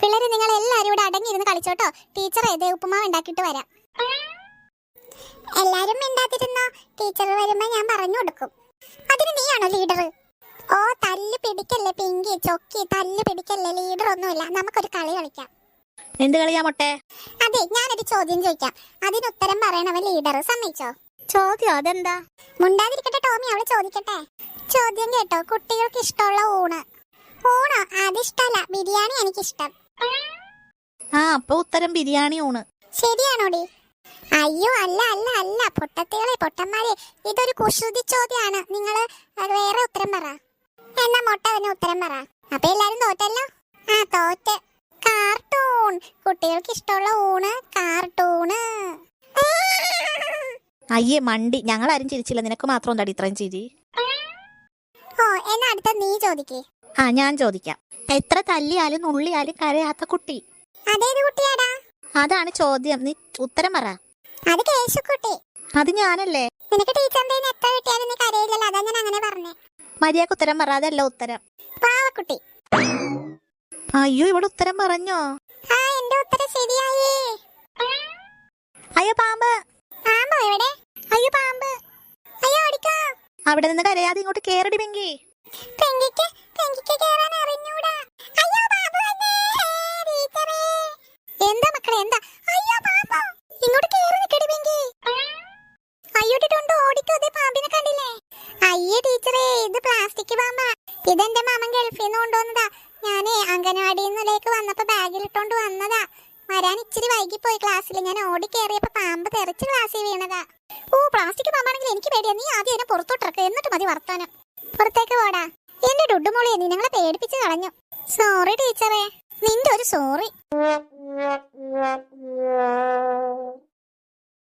പിള്ളേര് നിങ്ങൾ എല്ലാരും ഇവിടെ അടങ്ങിയിരുന്ന് കളിച്ചോട്ടോ. ടീച്ചർ ഏതേ ഉപ്പുമാവ് ഉണ്ടാക്കിയിട്ട് വരാം. എല്ലാരും മിണ്ടാതിരുന്നോ, ടീച്ചർ വരുമ്പോ ഞാൻ പറഞ്ഞു കൊടുക്കും. അതിന് നീയാണോ ലീഡർ? ഓ തല്ല് പിടിക്കല്ലേ പിങ്കി ചൊക്കി, തല്ല് പിടിക്കല്ലേ, ലീഡർ ഒന്നുമില്ല. നമുക്കൊരു കളി കളിക്കാം. എന്ത് കളിയാ മൊട്ടെ? അതെ, ഞാനൊരു ചോദ്യം ചോദിക്കാം, അതിന് ഉത്തരം പറയണവൻ ലീഡർ. സമ്മതിച്ചോ? ചോദ്യം അതെന്താ? മുണ്ടാതിരിക്കട്ടെ ടോമി, അവള് ചോദിക്കട്ടെ. ചോദ്യം കേട്ടോ, കുട്ടികൾക്ക് ഇഷ്ടമുള്ള ഊണ്. ഊണോ? അതിഷ്ടല്ല, ബിരിയാണി എനിക്കിഷ്ടം. അപ്പൊ ഉത്തരം ബിരിയാണി ഊണ്. ശരിയാണോടി? അയ്യോ അല്ല അല്ല അല്ല, പൊട്ടത്തികളെ പൊട്ടന്മാരെ, ഇതൊരു കുസൃതി ചോദ്യമാണ്. നിങ്ങള് വേറെ ഉത്തരം പറ. എന്നാ മൊട്ട തന്നെ ഉത്തരം പറ. അപ്പൊ എല്ലാരും തോറ്റല്ലോ. തോറ്റ്. കാർട്ടൂൺ. കുട്ടികൾക്ക് ഇഷ്ടമുള്ള ഊണ് കാർട്ടൂണ്. അയ്യേ മണ്ടി, ഞങ്ങളാരും ചിരിച്ചില്ല, നിനക്ക് മാത്രം എന്താടി ഇത്രയും ചിരി? എന്നാ അടുത്ത നീ ചോദിക്കേ. ഞാൻ ചോദിക്കാം. എത്ര തല്ലിയാലും നുള്ളിയാലും കരയാത്ത കുട്ടി. അതേത് കുട്ടിയാടാ? അതാണ് ചോദ്യം, നീ ഉത്തരം പറ. അത് കേശുക്കുട്ടി. അത് ഞാനല്ലേ? നിനക്ക് ടീച്ചറിന്റെ എത്ര കിട്ടിയാലും നീ കരയില്ലല്ലോ, അതാ ഞാൻ അങ്ങനെ പറഞ്ഞേ. മര്യാദക്ക് ഉത്തരം പറ, അതല്ല ഉത്തരം. പാവക്കുട്ടി. അയ്യോ, ഇവിടെ ഉത്തരം പറഞ്ഞോ? എന്റെ ഉത്തരം ശരിയായേ. അയ്യോ പാമ്പ്. പാമ്പോ എവിടെ? അയ്യോ പാമ്പ്. അയ്യോ ഓടിക്കോ. അവിടെ നിന്ന് കരയാതെ ഇങ്ങോട്ട് കേറടി പെങ്കി. പെങ്കിക്ക് കേറാൻ അറിഞ്ഞൂടാ. അയ്യോ പാമ്പ് വന്നേ ടീച്ചറേ. എന്താ മക്കളെ എന്താ? അയ്യോ പാമ്പ്. ഇങ്ങോട്ട് കേറി നിക്കടി പെങ്കി. അയ്യോട്ടിട്ടുണ്ട്, ഓടിക്കോ. ദേ പാമ്പിനെ കണ്ടില്ലേ? അയ്യേ ടീച്ചറേ, ഇത് പ്ലാസ്റ്റിക് പാമ്പാ. ഇതെന്റെ മാമൻ ഗൾഫിൽ നിന്ന് കൊണ്ടുവന്നതാ. ഞാനേ അംഗനവാടിയിലേക്ക് വന്നപ്പോ ബാഗിലിട്ടോണ്ട് വന്നതാ. വരാൻ ഇച്ചിരി വൈകിപ്പോയി ക്ലാസ്സിൽ. ഞാൻ ഓടി കയറിയപ്പോ പാമ്പ് തെറിച്ച് ക്ലാസ്സിൽ വീണതാ. പ്ലാസ്റ്റിക് പാമ്പാണെങ്കിൽ എനിക്ക് പേടിയാ. നീ ആദ്യം അതിനെ പുറത്തോട്ടിറക്കുക, എന്നിട്ട് മതി വർത്താനം. പുറത്തേക്ക് പോടാ. എന്റെ ഡുഡുമോളിയെ നീ ഞങ്ങളെ പേടിപ്പിച്ച് കളഞ്ഞു. സോറി ടീച്ചറേ. നിന്റെ ഒരു സോറി.